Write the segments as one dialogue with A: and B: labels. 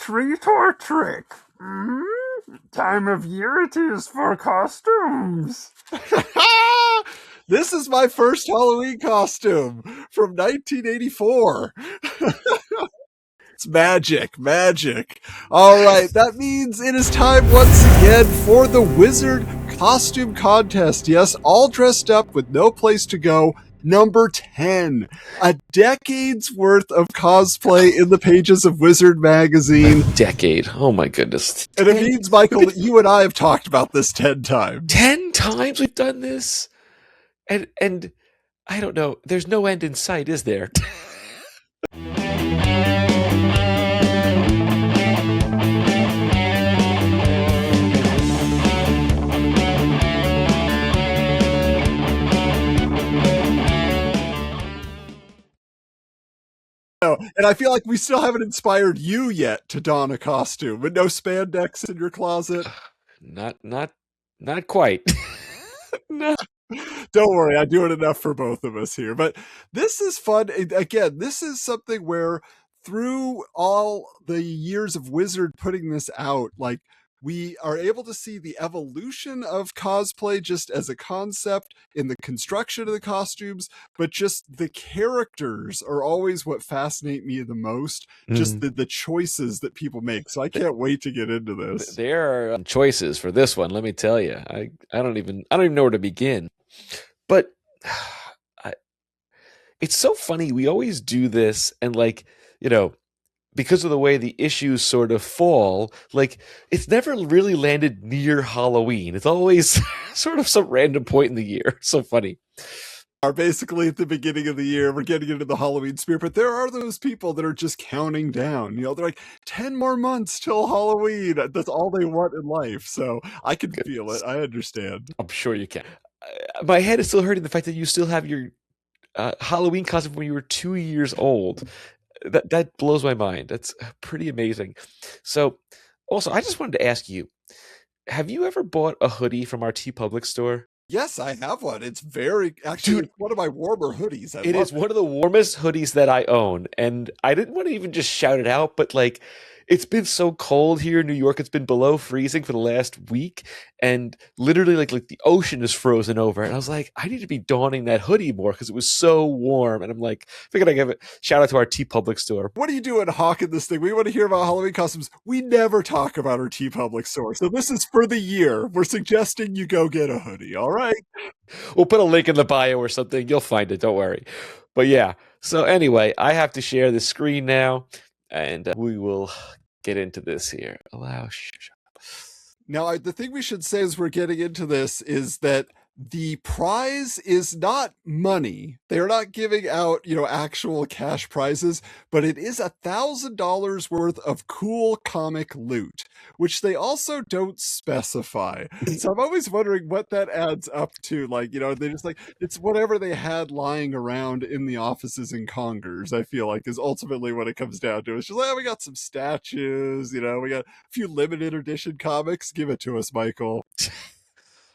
A: treat or trick? Time of year it is for costumes.
B: This is my first Halloween costume from 1984. It's magic, magic. All right, that means it is time once again for the Wizard Costume Contest. Yes, all dressed up with no place to go. Number 10, a decade's worth of cosplay in the pages of Wizard Magazine.
C: Decade. Oh my goodness.
B: And it means, Michael, that you and I have talked about this 10 times.
C: 10 times we've done this? And I don't know. There's no end in sight, is there?
B: And I feel like we still haven't inspired you yet to don a costume with no spandex in your closet.
C: Not quite. No.
B: Don't worry, I do it enough for both of us here. But this is fun. Again, this is something where through all the years of Wizard putting this out, like, we are able to see the evolution of cosplay just as a concept in the construction of the costumes, but just the characters are always what fascinate me the most. Just the choices that people make. So I can't wait to get into this.
C: There are choices for this one, let me tell you. I don't even know where to begin. But it's so funny. We always do this, and because of the way the issues sort of fall, it's never really landed near Halloween. It's always sort of some random point in the year. So funny.
B: Are basically at the beginning of the year, we're getting into the Halloween spirit, but there are those people that are just counting down. They're like 10 more months till Halloween. That's all they want in life. So I can feel it. I understand.
C: I'm sure you can. My head is still hurting the fact that you still have your Halloween costume when you were 2 years old. That blows my mind. That's pretty amazing. So, also, I just wanted to ask you, have you ever bought a hoodie from our TeePublic store?
B: Yes, I have one. It's it's one of my warmer hoodies.
C: It is one of the warmest hoodies that I own. And I didn't want to even just shout it out, but it's been so cold here in New York. It's been below freezing for the last week. And literally like the ocean is frozen over. And I was like, I need to be donning that hoodie more because it was so warm. And I'm like, figured I'd give a shout out to our TeePublic store.
B: What are you doing hawking this thing? We want to hear about Halloween costumes. We never talk about our TeePublic store. So this is for the year. We're suggesting you go get a hoodie. All right.
C: We'll put a link in the bio or something. You'll find it. Don't worry. But yeah. So anyway, I have to share the screen now. And we will get into this here. Allow.
B: Now, the thing we should say as we're getting into this is that the prize is not money. They are not giving out, actual cash prizes, but it is $1,000 worth of cool comic loot, which they also don't specify. So I'm always wondering what that adds up to. They just it's whatever they had lying around in the offices in Congers, I feel like, is ultimately what it comes down to. It's just we got some statues, we got a few limited edition comics. Give it to us, Michael.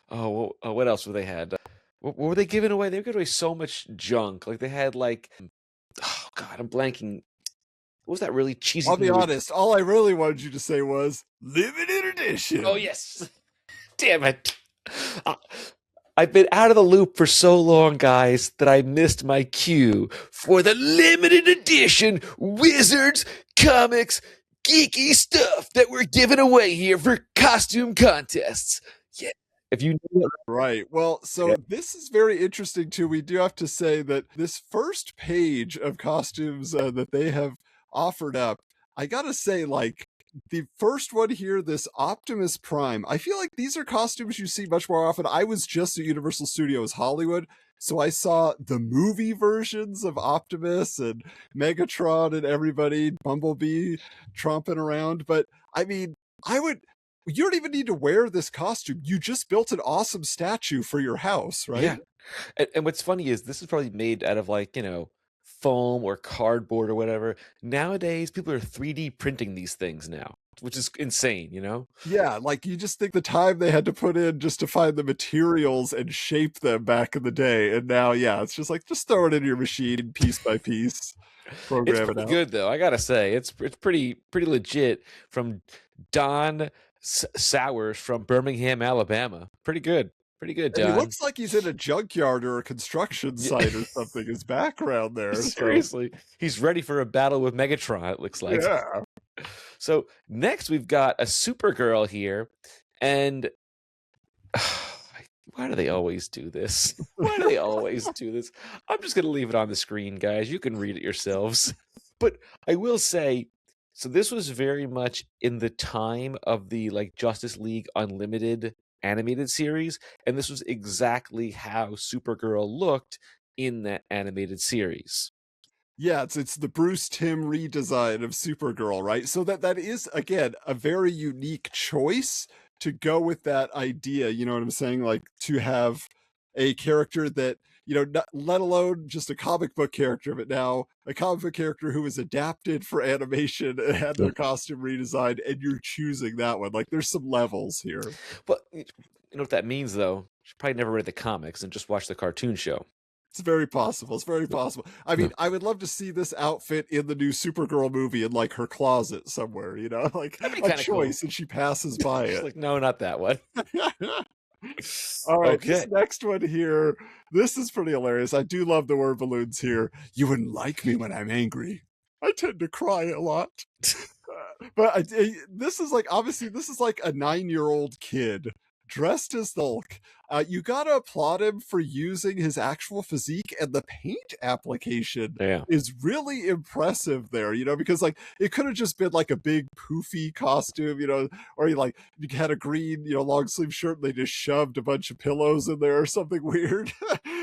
C: Oh, well, what else were they had? What were they giving away? They were giving away so much junk. They had oh God, I'm blanking. What was that really cheesy?
B: I'll be honest. All I really wanted you to say was limited edition.
C: Oh yes, damn it! I've been out of the loop for so long, guys, that I missed my cue for the limited edition Wizards comics geeky stuff that we're giving away here for costume contests. Yeah. If you know
B: right. Well, so this is very interesting too. We do have to say that this first page of costumes that they have offered up, I gotta say, the first one here, this Optimus Prime, I feel like these are costumes you see much more often. I was just at Universal Studios Hollywood, so I saw the movie versions of Optimus and Megatron and everybody, Bumblebee tromping around. But I mean, you don't even need to wear this costume. You just built an awesome statue for your house, right?
C: Yeah. And what's funny is this is probably made out of foam or cardboard or whatever. Nowadays, people are 3D printing these things now, which is insane,
B: Yeah, you just think the time they had to put in just to find the materials and shape them back in the day. And now, yeah, it's just just throw it in your machine piece by piece. program it
C: pretty
B: out.
C: good though. I gotta say, it's pretty legit from Don Sowers from Birmingham, Alabama. Pretty good,
B: And he
C: Don.
B: looks like he's in a junkyard or a construction
C: Yeah.
B: site or something. His background there. So,
C: Seriously, he's ready for a battle with Megatron. It looks like.
B: yeah.
C: So next we've got a Supergirl here, and why do they always do this? Why do they always do this? I'm just gonna leave it on the screen, guys. You can read it yourselves. But I will say, so this was very much in the time of the like Justice League Unlimited animated series, and this was exactly how Supergirl looked in that animated series.
B: Yeah, it's the Bruce Timm redesign of Supergirl, right? So that is again a very unique choice to go with that idea. You know what I'm saying? Like to have a character that not, let alone just a comic book character, but now a comic book character who was adapted for animation and had their costume redesigned, and you're choosing that one. Like there's some levels here.
C: But you know what that means, though? You should probably never read the comics and just watch the cartoon show.
B: It's very possible. It's very possible. I mean, I would love to see this outfit in the new Supergirl movie in like her closet somewhere, like
C: That'd be
B: a
C: kinda
B: choice,
C: cool.
B: and she passes by
C: It's
B: it.
C: like, no, not that one.
B: All right,
C: Okay.
B: this next one here, this is pretty hilarious. I do love the word balloons here. You wouldn't like me when I'm angry. I tend to cry a lot. But this is like, obviously, this is like a 9-year-old kid dressed as the Hulk. You gotta applaud him for using his actual physique, and the paint application
C: Yeah.
B: is really impressive there, because like it could have just been like a big poofy costume, or you had a green, long sleeve shirt and they just shoved a bunch of pillows in there or something weird.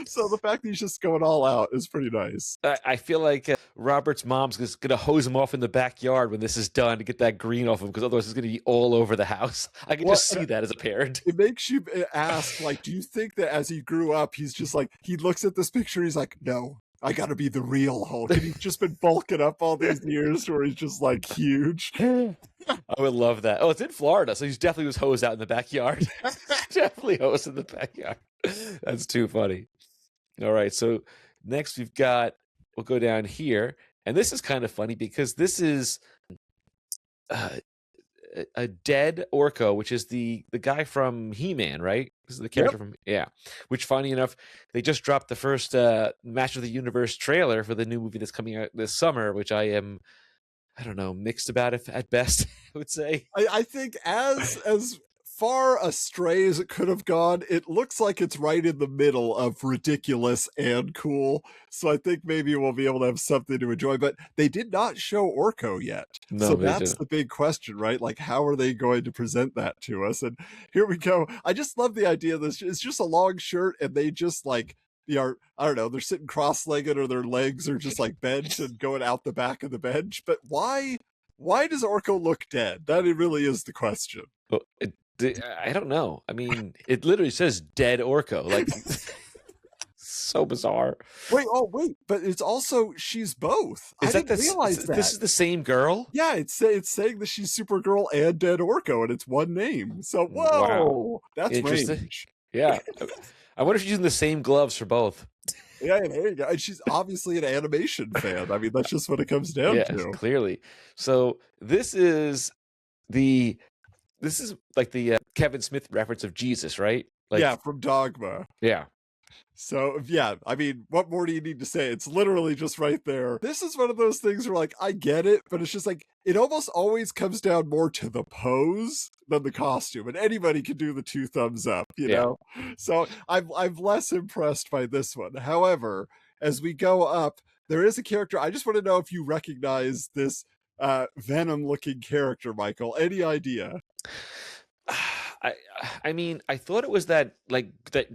B: So the fact that he's just going all out is pretty nice.
C: I feel like Robert's mom's just gonna hose him off in the backyard when this is done to get that green off him, because otherwise it's gonna be all over the house. I can just see that as a parent.
B: It makes you ask, like, do you think that as he grew up, he's just like, he looks at this picture, he's like, no, I gotta be the real Hulk. And he's just been bulking up all these years where he's just like huge.
C: I would love that. Oh, it's in Florida, so he's definitely was hosed out in the backyard. Definitely hosed in the backyard. That's too funny. All right, so next we'll go down here, and this is kind of funny because this is a dead Orko, which is the guy from He-Man, right? This is the character from Which, funny enough, they just dropped the first Master of the Universe trailer for the new movie that's coming out this summer, which I don't know, mixed about it at best, I would say.
B: I think as far astray as it could have gone, it looks like it's right in the middle of ridiculous and cool. So I think maybe we'll be able to have something to enjoy. But they did not show Orko yet.
C: No,
B: so
C: they
B: that's
C: didn't.
B: the big question, right? Like, how are they going to present that to us? And here we go. I just love the idea that it's just a long shirt and they just like, I don't know, they're sitting cross-legged or their legs are just like bent and going out the back of the bench. But why does Orko look dead? That really is the question.
C: Well, I don't know. I mean, it literally says dead Orko. Like, so bizarre.
B: Wait, but it's also she's both. I didn't realize that.
C: This is the same girl?
B: Yeah, it's saying that she's Supergirl and Dead Orko, and it's one name. So whoa,
C: Wow.
B: that's
C: Interesting.
B: range.
C: Yeah. I wonder if she's using the same gloves for both.
B: Yeah, there you go. And she's obviously an animation fan. I mean, that's just what it comes down to.
C: Clearly. So this is like the Kevin Smith reference of Jesus, right? Like,
B: yeah, from Dogma.
C: Yeah.
B: So, yeah, I mean, what more do you need to say? It's literally just right there. This is one of those things where, like, I get it, but it's just like, it almost always comes down more to the pose than the costume. And anybody can do the 2 thumbs up, you know? So I'm less impressed by this one. However, as we go up, there is a character. I just want to know if you recognize this Venom-looking character, Michael. Any idea?
C: I mean, I thought it was that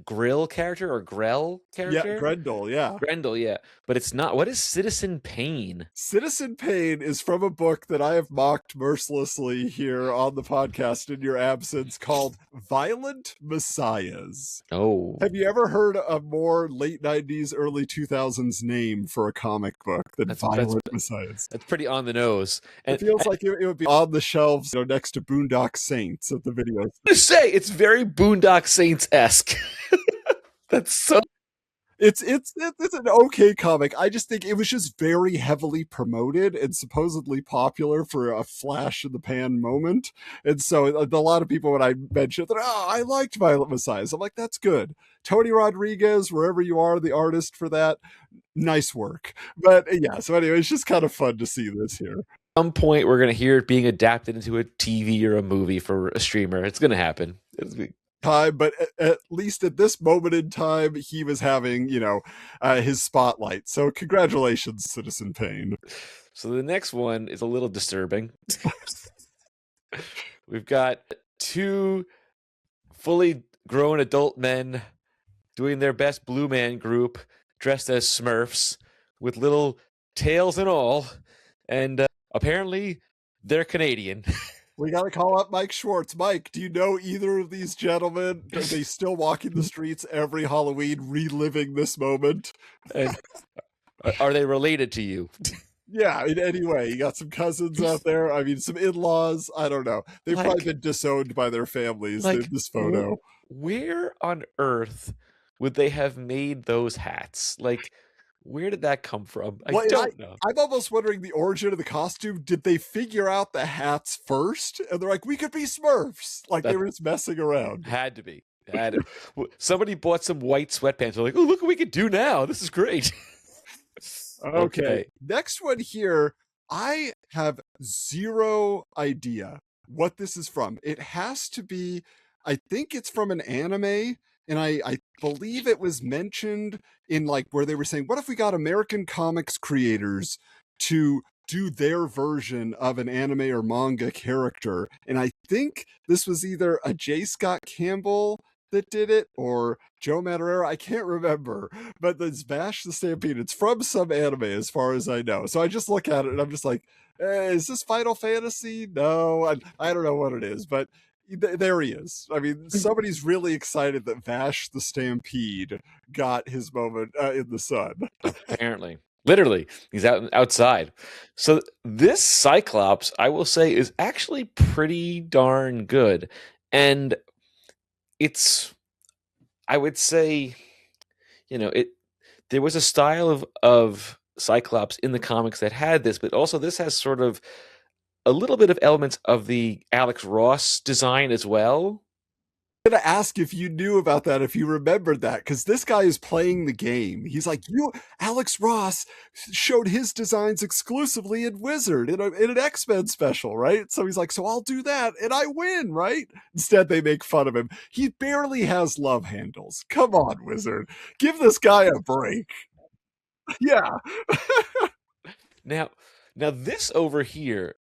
C: Grill character or Grell character.
B: Yeah, Grendel, yeah.
C: Grendel, yeah. But it's not. What is Citizen Pain?
B: Citizen Pain is from a book that I have mocked mercilessly here on the podcast in your absence called Violent Messiahs.
C: Oh.
B: Have you ever heard a more late 90s, early 2000s name for a comic book than Violent Messiahs?
C: That's pretty on the nose.
B: It feels like it would be on the shelves, next to Boondock Saints at the video.
C: Say it's very Boondock Saints-esque. That's so.
B: It's an okay comic. I just think it was just very heavily promoted and supposedly popular for a flash in the pan moment. And so a lot of people, when I mentioned that, oh, I liked Violet Messiah, I'm like, that's good. Tony Rodriguez, wherever you are, the artist for that, nice work. But yeah, so anyway, it's just kind of fun to see this here.
C: Some point we're going to hear it being adapted into a TV or a movie for a streamer. It's going to happen.
B: Time, but at least at this moment in time, he was having, his spotlight. So congratulations, Citizen Payne.
C: So the next one is a little disturbing. We've got two fully grown adult men doing their best Blue Man Group, dressed as Smurfs, with little tails and all, and apparently they're Canadian.
B: We got to call up Mike Schwartz. Mike, do you know either of these gentlemen? Are they still walking the streets every Halloween, reliving this moment?
C: And are they related to you?
B: Yeah, in any way. You got some cousins out there. I mean, some in-laws. I don't know. They've probably been disowned by their families in this photo.
C: Where on earth would they have made those hats? Like, where did that come from? I don't know.
B: I'm almost wondering the origin of the costume. Did they figure out the hats first? And they're like, we could be Smurfs. Like, they were just messing around.
C: Had to be. Somebody bought some white sweatpants. They're like, oh, look what we could do now. This is great.
B: Okay. Next one here. I have zero idea what this is from. It has to be, I think it's from an anime. And I believe it was mentioned in like where they were saying, what if we got American comics creators to do their version of an anime or manga character? And I think this was either a J. Scott Campbell that did it or Joe Madureira. I can't remember, but it's Bash the Stampede. It's from some anime as far as I know. So I just look at it and I'm just like, is this Final Fantasy? No, I don't know what it is, but there he is. I mean, somebody's really excited that Vash the Stampede got his moment in the sun.
C: Apparently. Literally, he's outside. So this Cyclops, I will say, is actually pretty darn good. And it's, I would say, there was a style of Cyclops in the comics that had this, but also this has sort of a little bit of elements of the Alex Ross design as well.
B: I'm going to ask if you knew about that, if you remembered that, because this guy is playing the game. He's like, Alex Ross showed his designs exclusively in Wizard in an X-Men special, right? So he's like, so I'll do that and I win, right? Instead, they make fun of him. He barely has love handles. Come on, Wizard. Give this guy a break. Yeah.
C: Now this over here,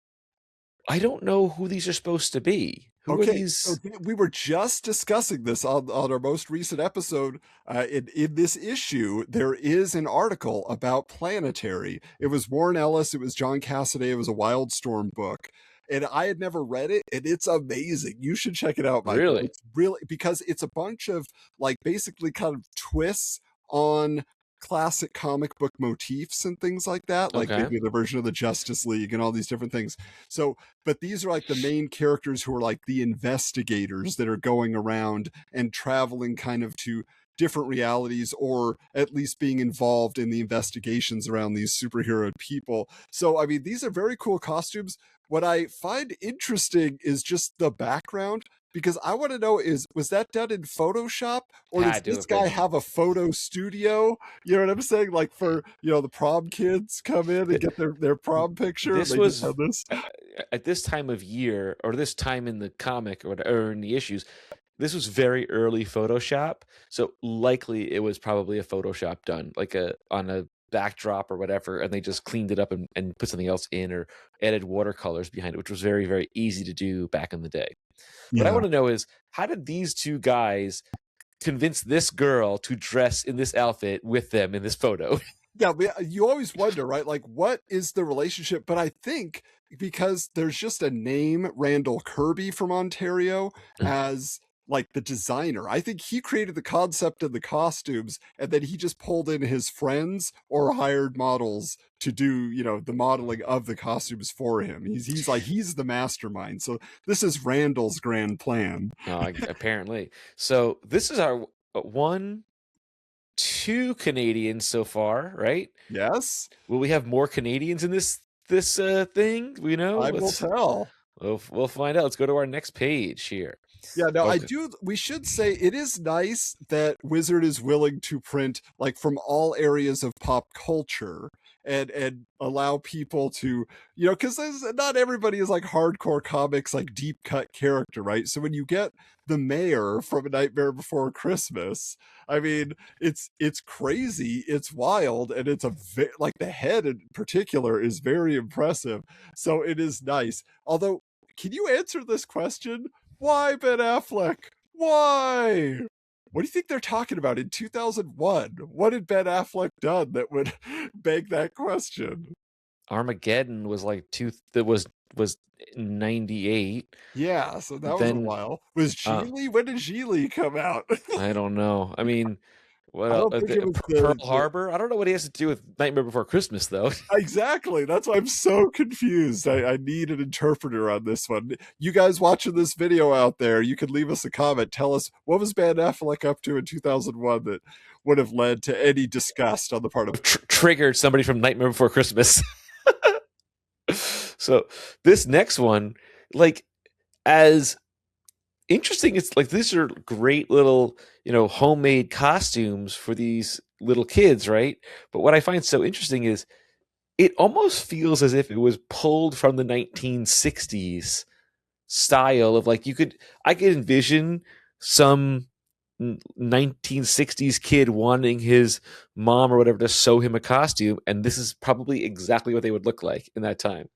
C: I don't know who these are supposed to be. Who are these?
B: So we were just discussing this on our most recent episode. In this issue, there is an article about Planetary. It was Warren Ellis. It was John Cassaday. It was a Wildstorm book. And I had never read it, and it's amazing. You should check it out, Michael.
C: Really?
B: It's really, because it's a bunch of like basically kind of twists on classic comic book motifs and things like that, like maybe the version of the Justice League and all these different things. So, but these are like the main characters who are like the investigators that are going around and traveling kind of to different realities, or at least being involved in the investigations around these superhero people. So, I mean, these are very cool costumes. What I find interesting is just the background, because I want to know was that done in Photoshop, or does this guy have a photo studio? You know what I'm saying? Like for, the prom kids come in and get their prom picture.
C: This was at this time of year, or this time in the comic or in the issues, this was very early Photoshop. So likely it was probably a Photoshop done like on a backdrop or whatever, and they just cleaned it up and put something else in or added watercolors behind it, which was very, very easy to do back in the day. What I want to know is, how did these two guys convince this girl to dress in this outfit with them in this photo?
B: Yeah, you always wonder, right? Like, what is the relationship? But I think because there's just a name, Randall Kirby from Ontario, as like the designer. I think he created the concept of the costumes, and then he just pulled in his friends or hired models to do, the modeling of the costumes for him. He's the mastermind. So this is Randall's grand plan.
C: Apparently. So this is our 2 Canadians so far, right?
B: Yes,
C: Will we have more Canadians in this thing? We know.
B: I will tell.
C: We'll find out. Let's go to our next page here.
B: Yeah, no,
C: Okay.
B: we should say it is nice that Wizard is willing to print like from all areas of pop culture and allow people to, because not everybody is like hardcore comics, like deep cut character, right? So when you get the mayor from A Nightmare Before Christmas, I mean, it's crazy, it's wild, and it's like the head in particular is very impressive. So it is nice. Although, can you answer this question? Why Ben Affleck? Why? What do you think they're talking about in 2001? What had Ben Affleck done that would beg that question?
C: Armageddon was like that was 98.
B: Yeah, so that was a
C: Then
B: while. Was
C: uh
B: Geely? When did Geely come out?
C: I don't know. I mean, what
B: I
C: else?
B: don't think it was
C: Pearl
B: the
C: Harbor? I don't know what he has to do with Nightmare Before Christmas though.
B: exactly. That's why I'm so confused. I need an interpreter on this one. You guys watching this video out there, you can leave us a comment. Tell us what was Ben Affleck up to in 2001 that would have led to any disgust on the part of
C: Triggered somebody from Nightmare Before Christmas. So this next one, like, as interesting, it's like these are great little, homemade costumes for these little kids, right? But what I find so interesting is it almost feels as if it was pulled from the 1960s style of, like, I could envision some 1960s kid wanting his mom or whatever to sew him a costume, and this is probably exactly what they would look like in that time.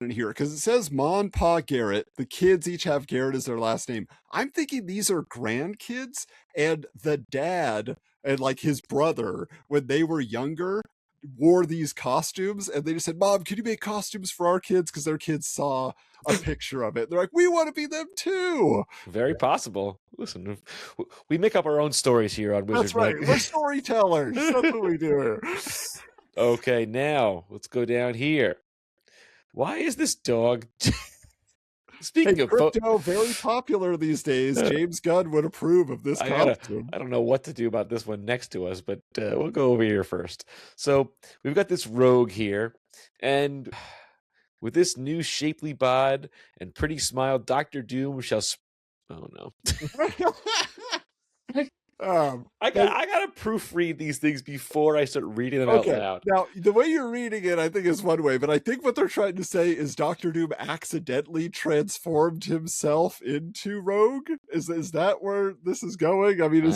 B: in here because it says Mon Pa Garrett. The kids each have Garrett as their last name. I'm thinking these are grandkids, and the dad and like his brother, when they were younger, wore these costumes, and they just said, "Mom, can you make costumes for our kids?" Because their kids saw a picture of it. They're like, "We want to be them too."
C: Very possible. Listen, we make up our own stories here on Wizard
B: That's right.
C: Night.
B: We're storytellers. That's what we do.
C: Okay, now let's go down here. Why is this dog? Speaking
B: Hey,
C: of
B: crypto, very popular these days. James Gunn would approve of this costume.
C: I don't know what to do about this one next to us, but we'll go over here first. So we've got this rogue here, and with this new shapely bod and pretty smile, Doctor Doom shall. Oh no! I gotta proofread these things before I start reading them out loud.
B: Now, the way you're reading it, I think is one way, but I think what they're trying to say is Doctor Doom accidentally transformed himself into Rogue. Is that where this is going? I mean,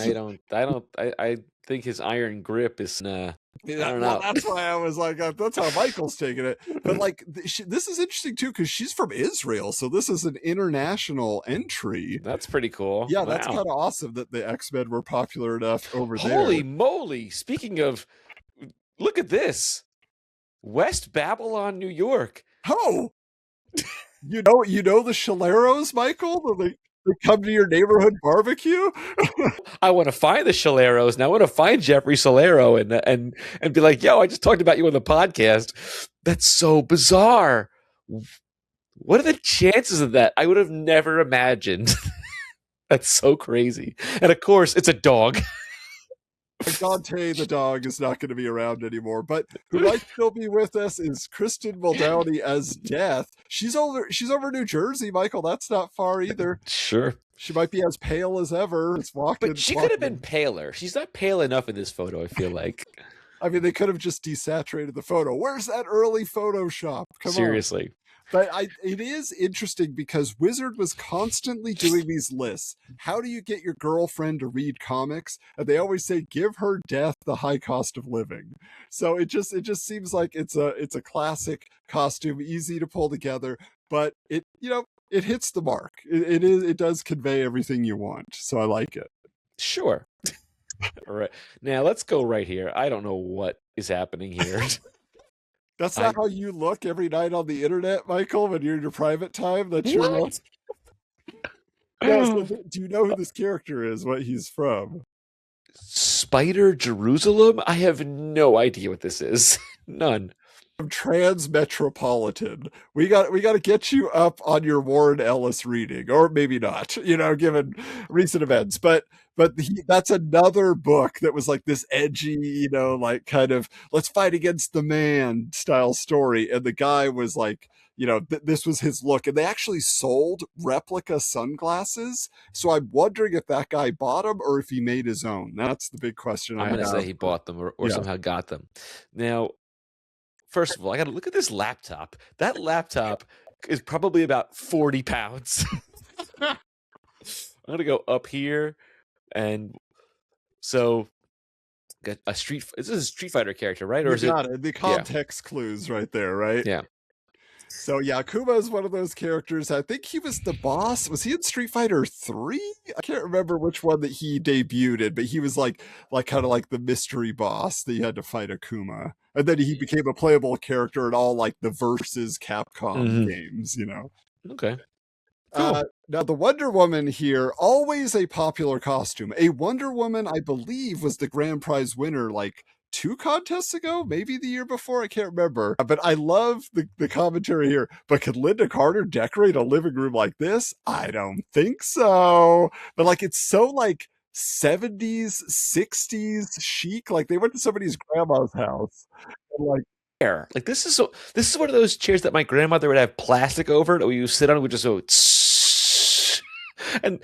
C: I think his iron grip is. I don't know.
B: Well, that's why I was like, that's how Michael's taking it. But like, this is interesting too because she's from Israel, so this is an international entry.
C: That's pretty cool.
B: Yeah,
C: wow.
B: That's kind of awesome that the X-Men were popular enough over there.
C: Holy moly! Speaking of, look at this, West Babylon, New York.
B: Oh, you know the Chaleros, Michael. They come to your neighborhood barbecue.
C: I want to find the Chaleros, and I want to find Jeffrey Solero and be like, "Yo, I just talked about you on the podcast." That's so bizarre. What are the chances of that? I would have never imagined. That's so crazy. And of course, it's a dog.
B: Dante the dog is not going to be around anymore, but who might still be with us is Kristen Muldowney as Death. She's over New Jersey, Michael. That's not far either.
C: Sure.
B: She might be as pale as ever. It's walking.
C: But she could have been paler. She's not pale enough in this photo, I feel like.
B: I mean, they could have just desaturated the photo. Where's that early Photoshop? Come
C: Seriously.
B: on. But it is interesting because Wizard was constantly doing these lists. How do you get your girlfriend to read comics? And they always say, give her Death, the high cost of living. So it just seems like it's a classic costume, easy to pull together, but it hits the mark. It does convey everything you want. So I like it.
C: Sure. All right. Now let's go right here. I don't know what is happening here.
B: That's not how you look every night on the internet, Michael, when you're in your private time. That's your
C: what?
B: So do you know who this character is? What he's from?
C: Spider Jerusalem? I have no idea what this is. None.
B: Transmetropolitan. We got to get you up on your Warren Ellis reading, or maybe not, given recent events. But but that's another book that was like this edgy, like kind of let's fight against the man style story. And the guy was like, this was his look. And they actually sold replica sunglasses. So I'm wondering if that guy bought them or if he made his own. That's the big question.
C: I'm going to say he bought them or somehow got them. Now, first of all, I got to look at this laptop. That laptop is probably about 40 pounds. I'm going to go up here. And so, this is a Street Fighter character, right? Or is it
B: the context clues right there, right?
C: Yeah.
B: So yeah, Akuma is one of those characters. I think he was the boss. Was he in Street Fighter 3? I can't remember which one that he debuted in, but he was like kind of like the mystery boss that you had to fight Akuma. And then he became a playable character in all like the Versus Capcom games,
C: Okay. Cool.
B: Now the Wonder Woman here, always a popular costume. A Wonder Woman, I believe, was the grand prize winner like 2 contests ago, maybe the year before, I can't remember. But I love the commentary here. But could Linda Carter decorate a living room like this? I don't think so. But like it's so like 70s, 60s chic. Like they went to somebody's grandma's house. And like
C: this is one of those chairs that my grandmother would have plastic over it, or you sit on it would just go and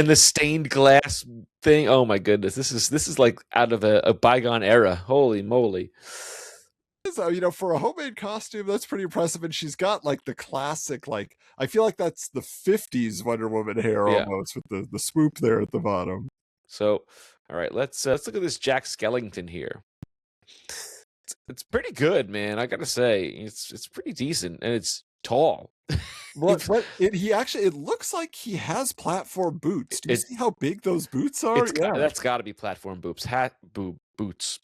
C: the stained glass thing. Oh my goodness, this is like out of a bygone era. Holy moly!
B: So for a homemade costume, that's pretty impressive. And she's got like the classic, like I feel like that's the 50s Wonder Woman hair almost with the swoop there at the bottom.
C: So all right, let's look at this Jack Skellington here. It's pretty good, man. I gotta say, it's pretty decent, and it's tall.
B: It looks like he has platform boots. Do you see how big those boots are?
C: That's got to be platform boots. Boots.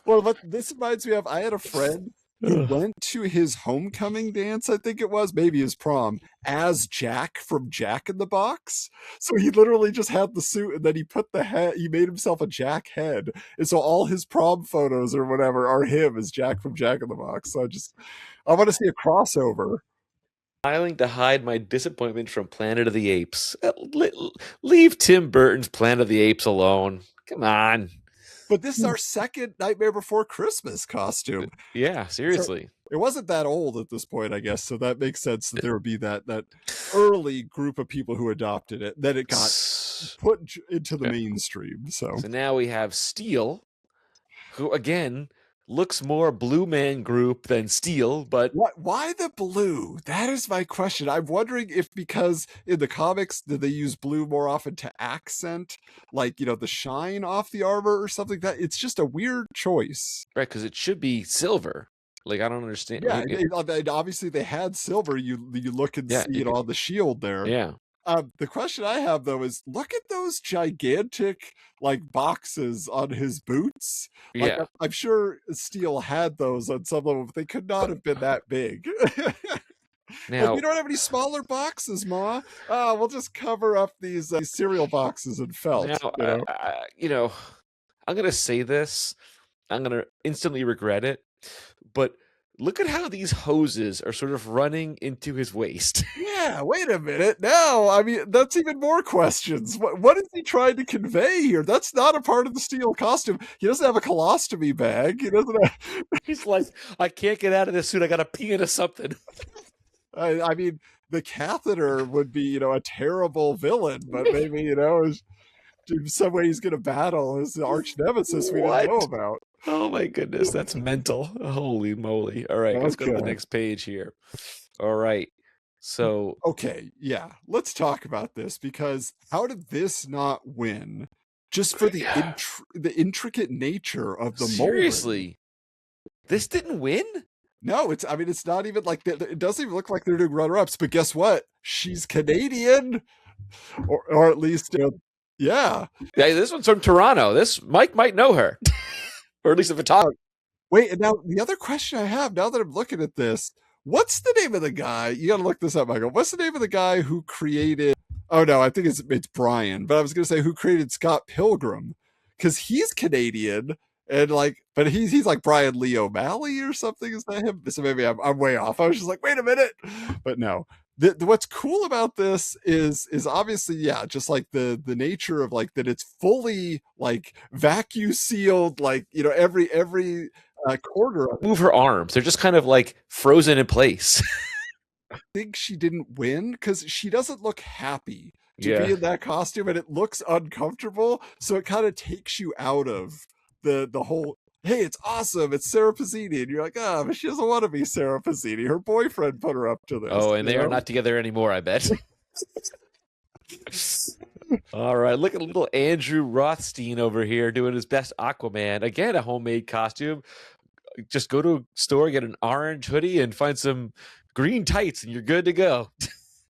B: Well, this reminds me of, I had a friend who went to his homecoming dance, I think it was, maybe his prom, as Jack from Jack in the Box. So he literally just had the suit and then he made himself a Jack head. And so all his prom photos or whatever are him as Jack from Jack in the Box. So I want to see a crossover.
C: Smiling to hide my disappointment from Planet of the Apes. Leave Tim Burton's Planet of the Apes alone. Come on.
B: But this is our second Nightmare Before Christmas costume.
C: Yeah, seriously.
B: So it wasn't that old at this point, I guess. So that makes sense that there would be that early group of people who adopted it. Then it got put into the mainstream. So
C: now we have Steel, who again looks more Blue Man Group than Steel, but
B: why the blue? That is my question. I'm wondering if because in the comics did they use blue more often to accent like the shine off the armor or something like that. It's just a weird choice,
C: right? Because it should be silver. Like I don't understand.
B: Yeah, obviously they had silver. You look and see it on the shield there.
C: Yeah.
B: The question I have though is, look at those gigantic like boxes on his boots. Like,
C: yeah,
B: I'm sure Steel had those on some level, but they could not have been that big. Now we don't have any smaller boxes, Ma. We'll just cover up these cereal boxes in felt.
C: Now, I'm gonna say this. I'm gonna instantly regret it, but. Look at how these hoses are sort of running into his waist.
B: Yeah, wait a minute. Now, I mean, that's even more questions. What is he trying to convey here? That's not a part of the Steel costume. He doesn't have a colostomy bag. He doesn't have...
C: He's like, I can't get out of this suit. I got to pee into something.
B: I mean, the catheter would be, a terrible villain, but maybe, in some way he's going to battle his arch nemesis we don't know about.
C: Oh my goodness, that's mental. Holy moly. All right, let's go to the next page here. All right. So
B: okay, yeah. Let's talk about this because how did this not win? Just for the intricate nature of the
C: seriously. This didn't win?
B: No, it's not even like it doesn't even look like they're doing runner-ups, but guess what? She's Canadian. Or at least yeah.
C: Yeah, this one's from Toronto. This Mike might know her. Or at least a photographer.
B: Wait, and now the other question I have, now that I'm looking at this, what's the name of the guy? You got to look this up, Michael. What's the name of the guy who created... Oh, no, I think it's Brian. But I was going to say who created Scott Pilgrim. Because he's Canadian, and but he's like Brian Lee O'Malley or something. Is that him? So maybe I'm way off. I was just like, wait a minute. But no. What's cool about this is obviously, yeah, just like the nature of like that it's fully like vacuum sealed, like, you know, every corner of it.
C: Move her arms; they're just kind of like frozen in place.
B: I think she didn't win because she doesn't look happy to be
C: Yeah.
B: in that costume, and it looks uncomfortable, so it kind of takes you out of the whole, hey, it's awesome, it's Sarah Pazzini, and you're like, ah, but she doesn't want to be Sarah Pazzini, her boyfriend put her up to this,
C: Oh, and
B: you
C: they are
B: know.
C: not together anymore, I bet. All right, look at little Andrew Rothstein over here doing his best Aquaman. Again, a homemade costume. Just go to a store, get an orange hoodie, and find some green tights, and you're good to go.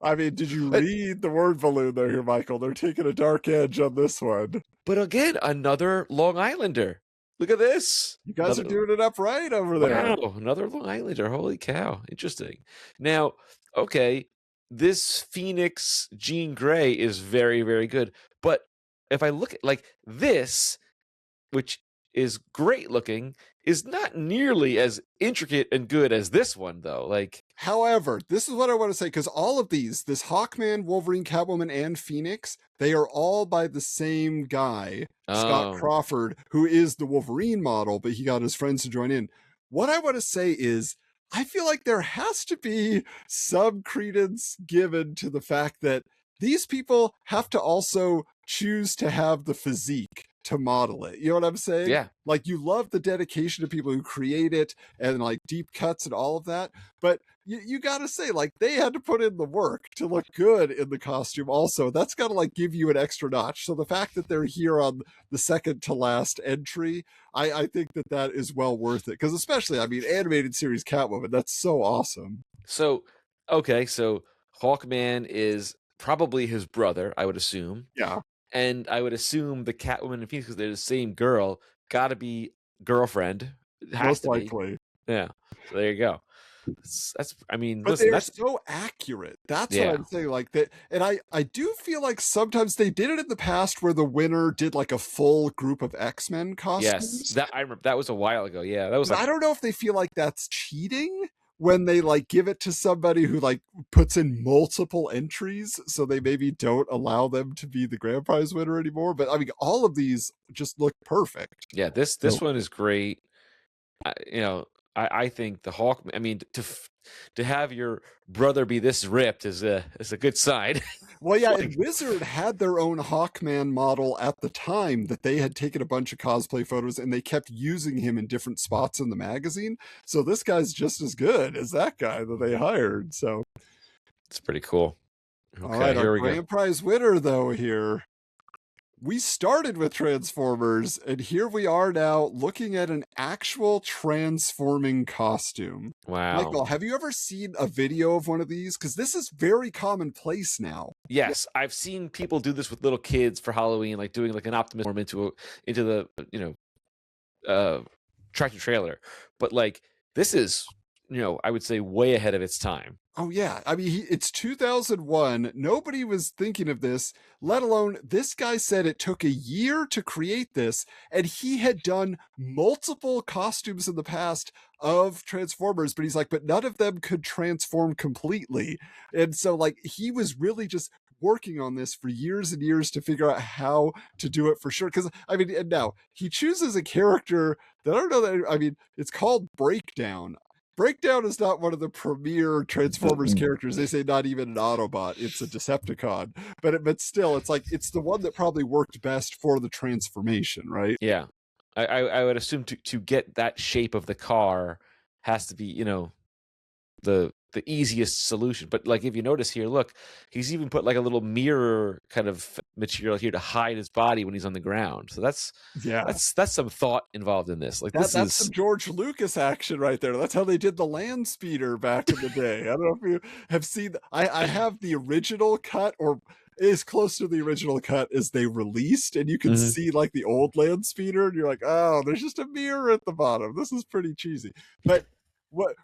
B: I mean, did you
C: But,
B: read the word balloon there here, Michael? They're taking a dark edge on this one.
C: but again, another Long Islander. Look at this.
B: You guys are
C: Another,
B: doing it up right over there.
C: wow, another Long Islander. Holy cow. Interesting. Now, okay, this Phoenix Jean Grey is very, very good. But if I look at like this, which is great looking, is not nearly as intricate and good as this one, though. Like,
B: However, this is what I want to say, because all of these, this Hawkman, Wolverine, Catwoman, and Phoenix, they are all by the same guy, Scott
C: oh,
B: Crawford, who is the Wolverine model, but he got his friends to join in. What I want to say is, I feel like there has to be some credence given to the fact that these people have to also choose to have the physique to model it. You know what I'm saying?
C: yeah.
B: Like, you love the dedication of people who create it and like deep cuts and all of that, but you gotta say, like, they had to put in the work to look good in the costume also. That's gotta like give you an extra notch. So the fact that they're here on the second to last entry, I think that that is well worth it, because especially, I mean, animated series Catwoman, that's so awesome.
C: So, okay, so Hawkman is probably his brother, I would assume.
B: Yeah,
C: And I would assume the Catwoman and Phoenix, because they're the same girl, gotta be girlfriend. It has
B: most
C: to be.
B: likely.
C: Yeah. So there you go. I mean,
B: But they
C: listen,
B: are
C: that's,
B: so accurate. That's what
C: yeah.
B: I'm saying. Like that, and I do feel like sometimes they did it in the past where the winner did like a full group of X-Men
C: Yes.
B: costumes.
C: That I remember that was a while ago. Yeah. That was
B: But
C: like,
B: I don't know if they feel like that's cheating when they like give it to somebody who like puts in multiple entries, so they maybe don't allow them to be the grand prize winner anymore. But I mean, all of these just look perfect.
C: yeah, this
B: So,
C: one is great. You know, I think the Hawk. I mean, to have your brother be this ripped is a good sign.
B: well, yeah, and
C: Like,
B: Wizard had their own Hawkman model at the time that they had taken a bunch of cosplay photos and they kept using him in different spots in the magazine. So this guy's just as good as that guy that they hired. So,
C: it's pretty cool.
B: all
C: Okay,
B: right, our
C: here we go.
B: grand prize winner though here. We started with Transformers, and here we are now looking at an actual transforming costume.
C: Wow.
B: Michael, have you ever seen a video of one of these? Because this is very commonplace now.
C: Yes, I've seen people do this with little kids for Halloween, like doing like an Optimus form into the tractor trailer. But like this is, I would say way ahead of its time.
B: Oh yeah, I mean, it's 2001. Nobody was thinking of this, let alone this guy said it took a year to create this, and he had done multiple costumes in the past of Transformers, but he's like, but none of them could transform completely. And so like he was really just working on this for years and years to figure out how to do it for sure. Because I mean, and now he chooses a character that I don't know that, I mean, it's called Breakdown. Breakdown is not one of the premier Transformers characters. They say not even an Autobot; it's a Decepticon. But still, it's like it's the one that probably worked best for the transformation, right?
C: Yeah, I would assume to get that shape of the car has to be the easiest solution. But like if you notice here, look, he's even put like a little mirror kind of material here to hide his body when he's on the ground. So
B: Yeah,
C: that's some thought involved in this. Like this
B: that's some
C: is
B: George Lucas action right there. That's how they did the land speeder back in the day. I don't know if you have seen. I have the original cut, or as close to the original cut as they released, and you can
C: Mhm.
B: see like the old land speeder, and you're like, oh, there's just a mirror at the bottom. This is pretty cheesy, but.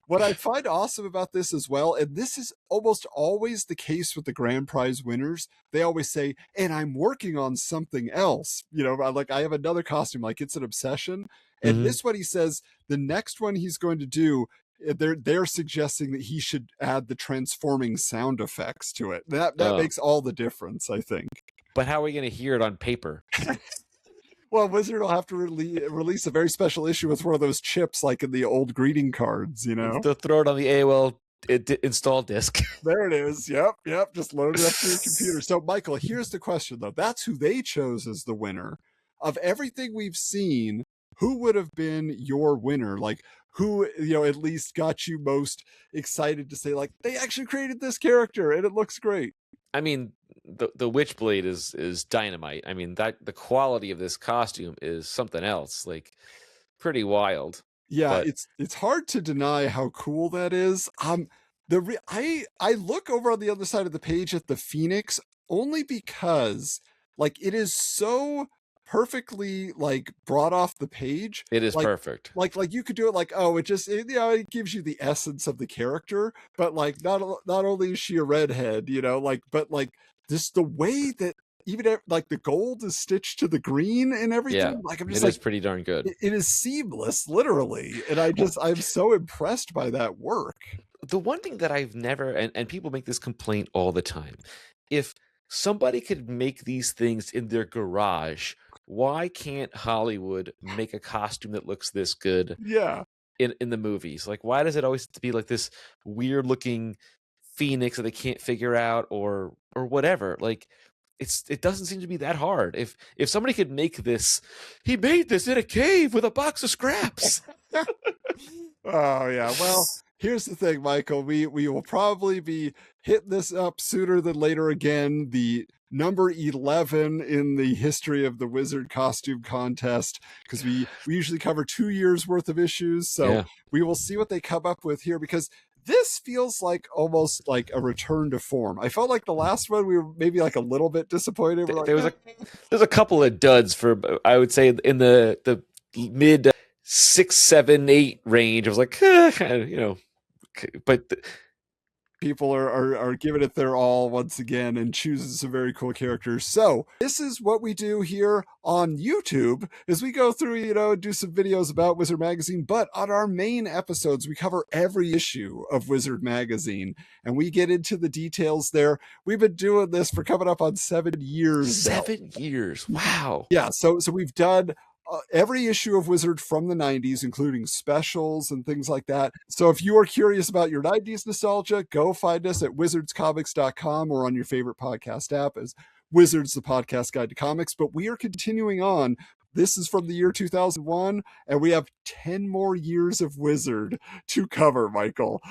B: What I find awesome about this as well, and this is almost always the case with the grand prize winners, they always say, and I'm working on something else. Like I have another costume, like it's an obsession. And
C: Mhm.
B: this one he says the next one he's going to do they're suggesting that he should add the transforming sound effects to it. That makes all the difference, I think.
C: But how are we going to hear it on paper?
B: Well, Wizard will have to release a very special issue with one of those chips, like in the old greeting cards, you know?
C: They'll throw it on the AOL install disk.
B: There it is. Yep. Just load it up to your computer. So, Michael, here's the question, though. That's who they chose as the winner. Of everything we've seen, who would have been your winner? Like, who, at least got you most excited to say, like, they actually created this character and it looks great?
C: I mean, the Witchblade is dynamite. I mean, the quality of this costume is something else. Like, pretty wild.
B: Yeah,
C: but
B: it's hard to deny how cool that is. I look over on the other side of the page at the Phoenix only because like it is so perfectly like brought off the page.
C: it is
B: Like
C: perfect.
B: like you could do it like, oh, it gives you the essence of the character, but like not only is she a redhead, but like just the way that even like the gold is stitched to the green and everything.
C: Yeah,
B: like I'm
C: it
B: just
C: is
B: like
C: pretty darn good.
B: it is seamless, literally, and I'm so impressed by that work.
C: The one thing that I've never, and people make this complaint all the time, if somebody could make these things in their garage, why can't Hollywood make a costume that looks this good
B: Yeah,
C: in the movies? Like, why does it always have to be like this weird looking Phoenix that they can't figure out or whatever? Like, it doesn't seem to be that hard. If somebody could make this, he made this in a cave with a box of scraps.
B: oh yeah. Well, here's the thing, Michael. We will probably be hitting this up sooner than later again. The number 11 in the history of the Wizard costume contest, because we usually cover 2 years worth of issues. So
C: Yeah.
B: we will see what they come up with here, because this feels like almost like a return to form. I felt like the last one we were maybe like a little bit disappointed.
C: There's a couple of duds for, I would say, in the mid 6, 7, 8 range. I was like, but
B: people are giving it their all once again and choosing some very cool characters. So this is what we do here on YouTube, is we go through, do some videos about Wizard Magazine, but on our main episodes, we cover every issue of Wizard Magazine and we get into the details there. We've been doing this for coming up on 7 years now.
C: 7 years. Wow.
B: Yeah. So we've done every issue of Wizard from the 90s, including specials and things like that. So if you are curious about your 90s nostalgia, go find us at wizardscomics.com or on your favorite podcast app as Wizards, the podcast guide to comics. But we are continuing on. This is from the year 2001, and we have 10 more years of Wizard to cover, Michael.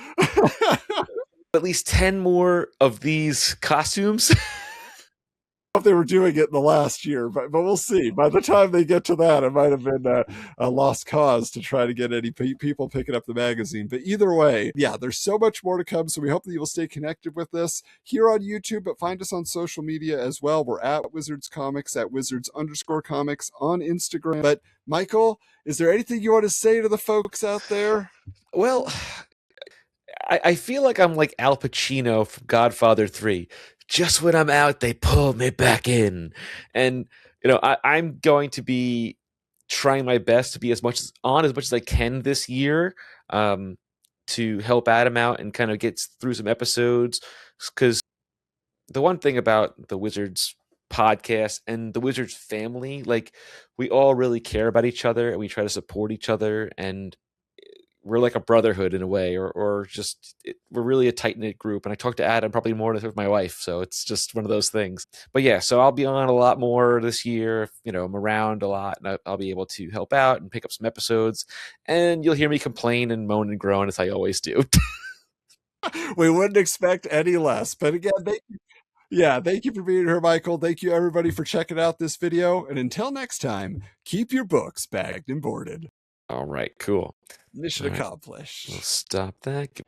C: At least 10 more of these costumes.
B: If they were doing it in the last year, but we'll see. By the time they get to that, it might have been a lost cause to try to get any people picking up the magazine. But either way, yeah, there's so much more to come. So we hope that you will stay connected with us here on YouTube, but find us on social media as well. We're at Wizards Comics, at Wizards_comics on Instagram. But Michael, is there anything you want to say to the folks out there?
C: Well, I feel like I'm like Al Pacino from Godfather 3. Just when I'm out, they pull me back in. And, I'm going to be trying my best to be as much as I can this year, to help Adam out and kind of get through some episodes. Because the one thing about the Wizards podcast and the Wizards family, like, we all really care about each other and we try to support each other, and we're like a brotherhood in a way, or just we're really a tight-knit group. And I talk to Adam probably more than with my wife, so it's just one of those things. But yeah, so I'll be on a lot more this year. I'm around a lot, and I'll be able to help out and pick up some episodes, and you'll hear me complain and moan and groan as I always do.
B: We wouldn't expect any less. But again, thank you for being here, Michael. Thank you, everybody, for checking out this video. And until next time, keep your books bagged and boarded.
C: All right, cool.
B: Mission accomplished.
C: We'll stop that.